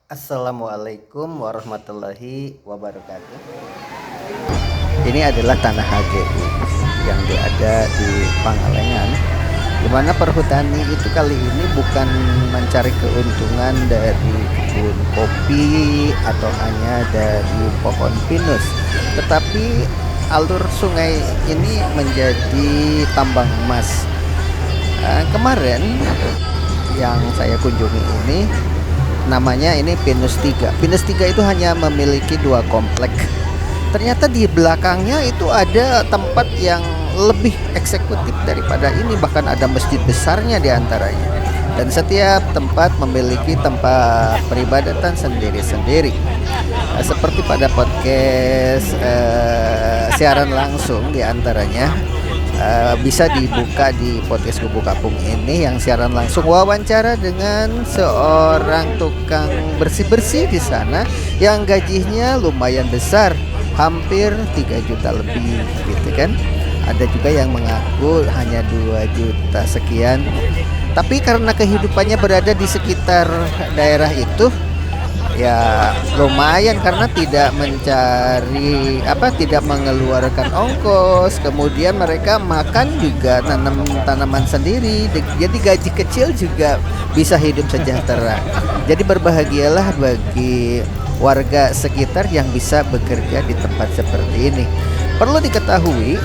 Assalamualaikum warahmatullahi wabarakatuh. Ini adalah tanah HGU yang ada di Pangalengan, di mana perhutani itu kali ini bukan mencari keuntungan dari kebun kopi atau hanya dari pohon pinus, tetapi alur sungai ini menjadi tambang emas. Kemarin yang saya kunjungi ini namanya ini Pinus 3. Pinus 3 itu hanya memiliki 2 komplek. Ternyata di belakangnya itu ada tempat yang lebih eksekutif daripada ini, bahkan ada masjid besarnya di antaranya. Dan setiap tempat memiliki tempat peribadatan sendiri-sendiri. Seperti pada podcast siaran langsung di antaranya bisa dibuka di podcast Kubu Kapung ini yang siaran langsung wawancara dengan seorang tukang bersih-bersih di sana yang gajinya lumayan besar, hampir 3 juta lebih gitu kan. Ada juga yang mengaku hanya 2 juta sekian. Tapi karena kehidupannya berada di sekitar daerah itu, ya lumayan karena tidak mencari tidak mengeluarkan ongkos, kemudian mereka makan juga nanam tanaman sendiri, jadi gaji kecil juga bisa hidup sejahtera. Jadi berbahagialah bagi warga sekitar yang bisa bekerja di tempat seperti ini. Perlu diketahui,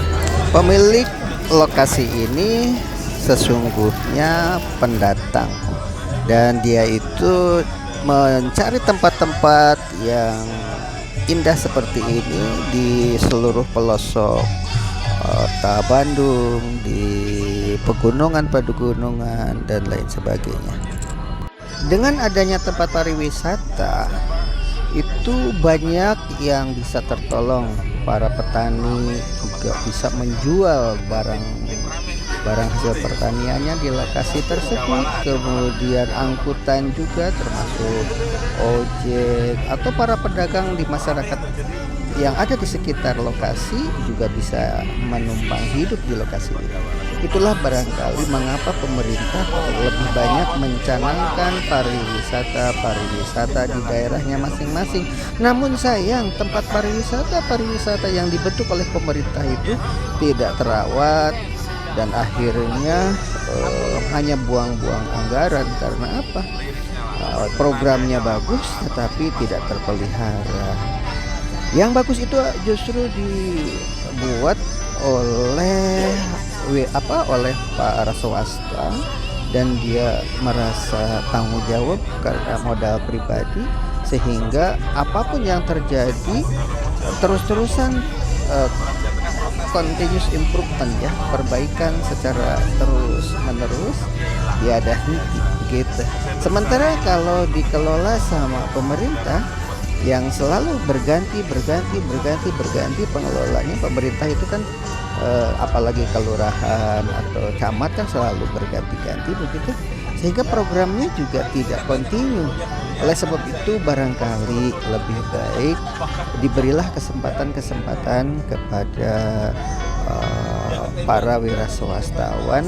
pemilik lokasi ini sesungguhnya pendatang, dan dia itu mencari tempat-tempat yang indah seperti ini di seluruh pelosok kota Bandung, di pegunungan, dan lain sebagainya. Dengan adanya tempat pariwisata, itu banyak yang bisa tertolong. Para petani juga bisa menjual barang hasil pertaniannya di lokasi tersebut. Kemudian angkutan juga termasuk ojek atau para pedagang di masyarakat yang ada di sekitar lokasi juga bisa menumpang hidup di lokasi ini. Itulah barangkali mengapa pemerintah lebih banyak mencanangkan pariwisata di daerahnya masing-masing. Namun sayang, tempat pariwisata yang dibentuk oleh pemerintah itu tidak terawat, dan akhirnya hanya buang-buang anggaran. Karena apa? Programnya bagus tetapi tidak terpelihara. Yang bagus itu justru dibuat oleh para swasta, dan dia merasa tanggung jawab karena modal pribadi, sehingga apapun yang terjadi terus-terusan continuous improvement, ya, perbaikan secara terus menerus, tiada henti gitu. Sementara kalau dikelola sama pemerintah yang selalu berganti pengelolanya, pemerintah itu kan apalagi kelurahan atau camat kan selalu berganti-ganti begitu, sehingga programnya juga tidak kontinu. Oleh sebab itu barangkali lebih baik diberilah kesempatan kepada para wira swastawan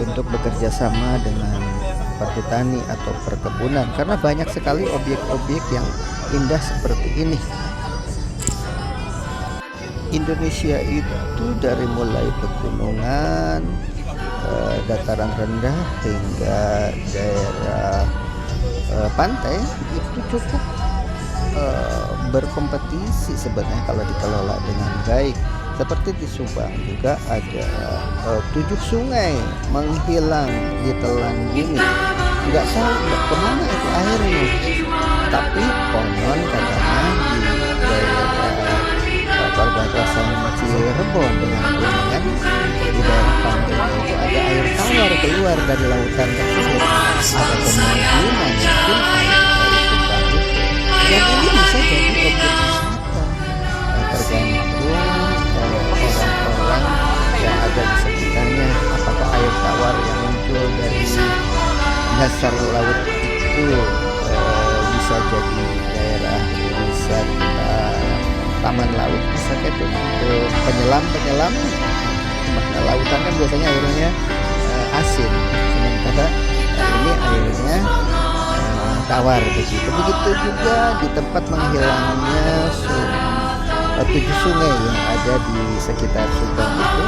untuk bekerja sama dengan perhutani atau perkebunan, karena banyak sekali objek-objek yang indah seperti ini. Indonesia itu dari mulai pegunungan, dataran rendah hingga daerah pantai itu cukup berkompetisi sebenarnya kalau dikelola dengan baik. Seperti di Subang juga ada 7 sungai menghilang di telan bumi, nggak tahu kemana itu airnya. Tapi konon katanya di daerah perbatasan Cirebon dengan Kuningan, di daerah pantai itu ada air tawar keluar dari lautan tersebut. Ada kemungkinan mungkin air dari Subang itu, dan ini bisa jadi objek wisata, tergantung orang-orang yang ada di sekitarnya. Apakah air tawar yang muncul dari dasar laut itu bisa jadi daerah wisata taman laut, bisa gitu untuk penyelam. Karena lautan kan biasanya airnya asin, sementara ini airnya tawar begitu. Begitu juga di tempat menghilangnya 7 sungai yang ada di sekitar Subang itu.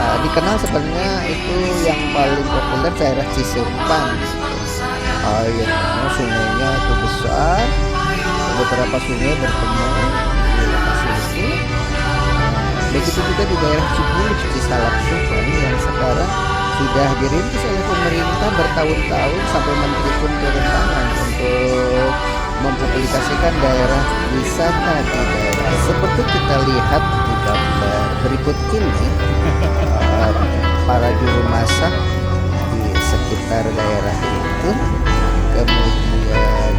Dikenal sebenarnya itu yang paling populer daerah Cisempang gitu. Airnya sungainya itu besar, beberapa sungai bertemu di lokasi itu. Begitu juga di daerah Cibulu, Cisalak Subang yang sekarang sudah dirintis oleh pemerintah bertahun-tahun sampai menteri pun turun tangan untuk mempublikasikan daerah wisata di daerah. Seperti kita lihat di gambar berikut ini, para juru masak di sekitar daerah itu, kemudian